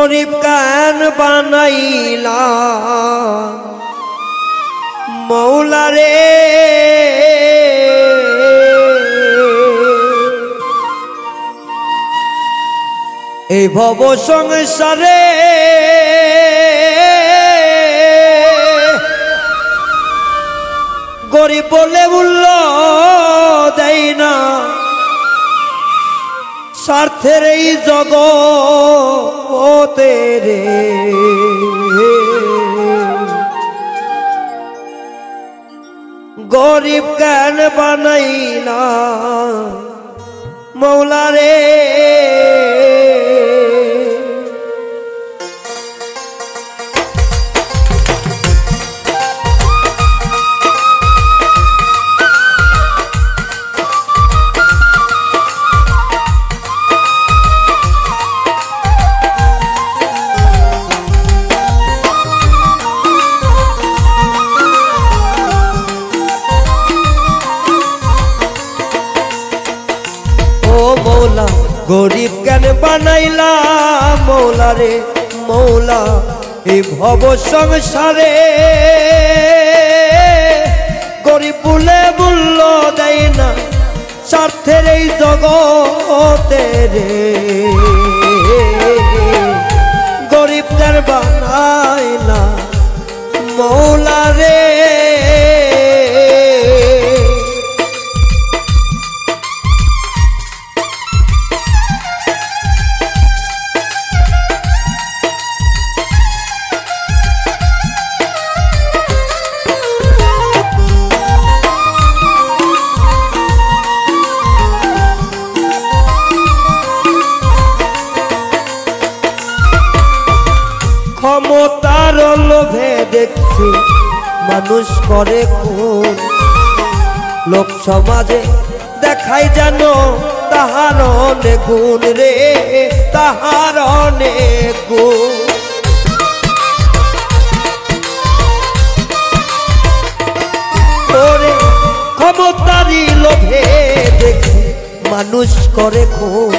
গরিব কান বানাইলা মৌলা রে এই ভব সংসারে গরিব বলে মূল্য দেয় না স্বার্থের এই জগতে রে গরিব কেন বানাইলা মৌলা রে মৌলা গরিব কেন বানাইলা মৌলা রে মৌলা এই ভব সংসারে গরিব বলে মূল্য দেয় না স্বার্থের এই জগতে রে গরিব কেন বানাইলা মৌলা রে ক্ষমতার লোভে দেখছি মানুষ করে খুন লোক সমাজে দেখাই যেন তাহার অনেক গুণ রে তাহার অনেক গুণ ওরে ক্ষমতারই লোভে দেখছি মানুষ করে খুন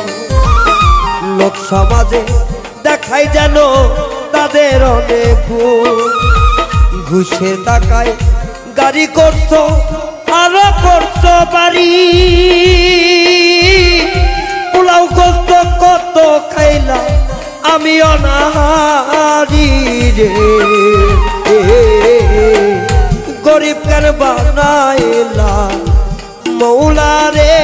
লোক সমাজে দেখাই যেন তাদের অনেক ঘুষের টাকায় গাড়ি করছো আরো করছো বাড়ি পোলাও গোস্ত কত খাইলা আমি অনাহারি রে গরিব কেন বানাইলা মৌলা রে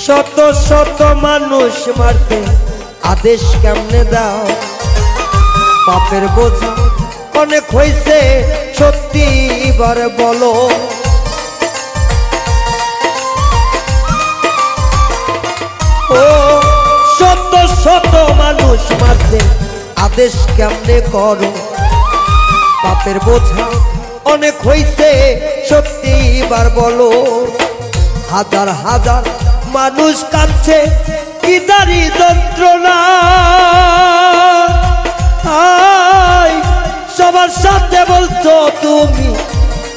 শত শত মানুষ মারতে আদেশ কেমনে দাও পাপের বোঝা অনেক হইছে সত্যি এবার বলো ও শত শত মানুষ মারতে আদেশ কেমনে করো পাপের বোঝা অনেক হইছে সত্যি এবার বলো হাজার হাজার মানুষ কাঁদছে কি দারি যন্ত্রণা সবার সাথে বলছো তুমি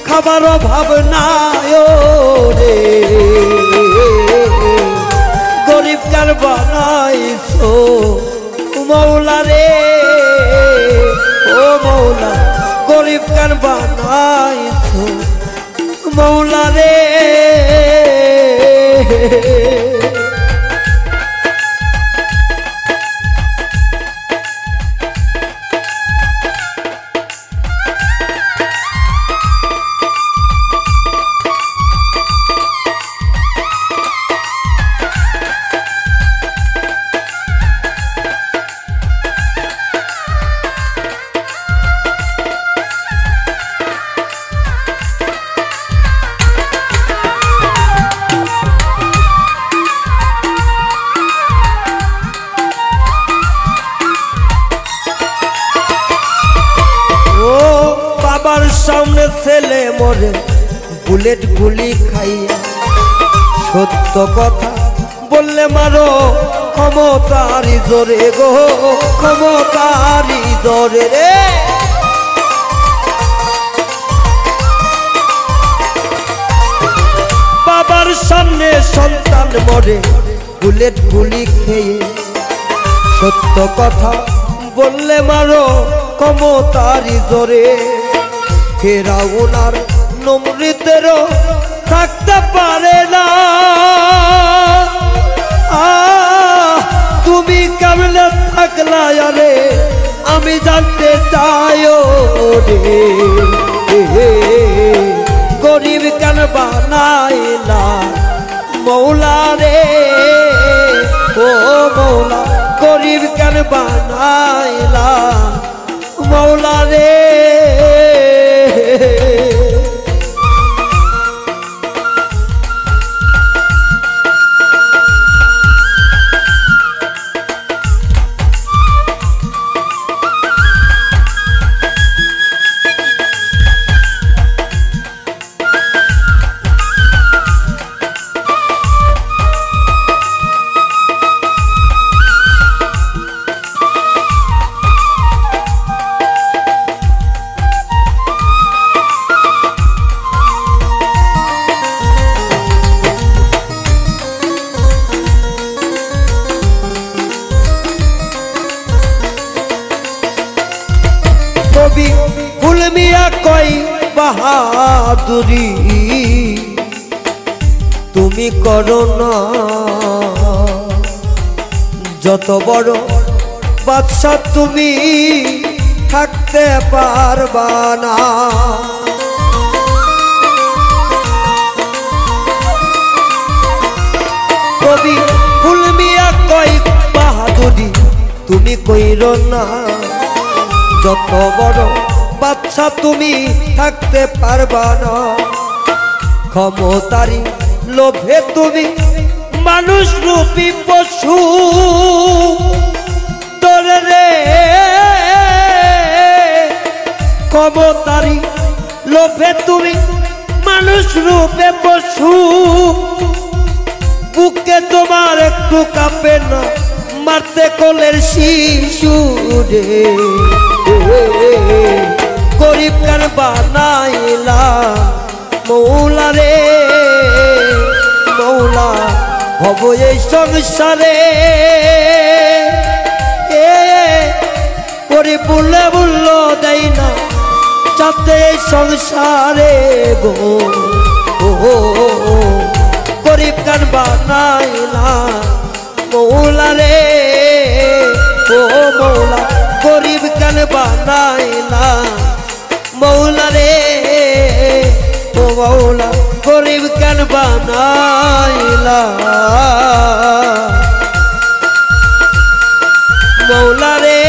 খাবার অভাব নাই রে গরিব কার বানাইছো মৌলা রে ও মৌলা গরিব কার বানাইছো মৌলা রে সামনে ছেলে মরে বুলেট গুলি খাইয়া সত্য কথা বললে মারো ক্ষমতারি জোরে গো ক্ষমতারি জোরে রে বাবার সামনে সন্তান মরে বুলেট গুলি খেয়ে সত্য কথা বললে মারো ক্ষমতারি জোরে ফেরাউন আর নমরুদেরও থাকতে পারে না তুমি কেমনে থাকলা রে আমি জানতে চাই রে গরিব কেন বানাইলা মৌলা রে ও মৌলা গরিব কেন বানাইলা মৌলা রে কবি ফুল মিয়া কই বাহাদুরি তুমি করো না যত বড় বাদশা তুমি থাকতে পারবা না কবি ফুল মিয়া কই বাহাদুরি তুমি কইরো না যত বড় বাদশা তুমি থাকতে পারবা না ক্ষমতারি লোভে তুমি মানুষ রূপী পশু তোরে রে ক্ষমতারি লোভে তুমি মানুষ রূপে পশু বুকে তোমার একটু কাঁপে না মারতে কোলের শিশু রে গরিব কেন বানাইলা মৌলা রে মৌলা হব এই সংসারে গরিব বললে বলল দেয় না যাতে এই সংসারে গো গরিব কেন বানাইলা মৌলা রে ও মৌলা গরিব কেন বানাইলা মৌলা রে ও মৌলা গরিব কেন বানাইলা মৌলা রে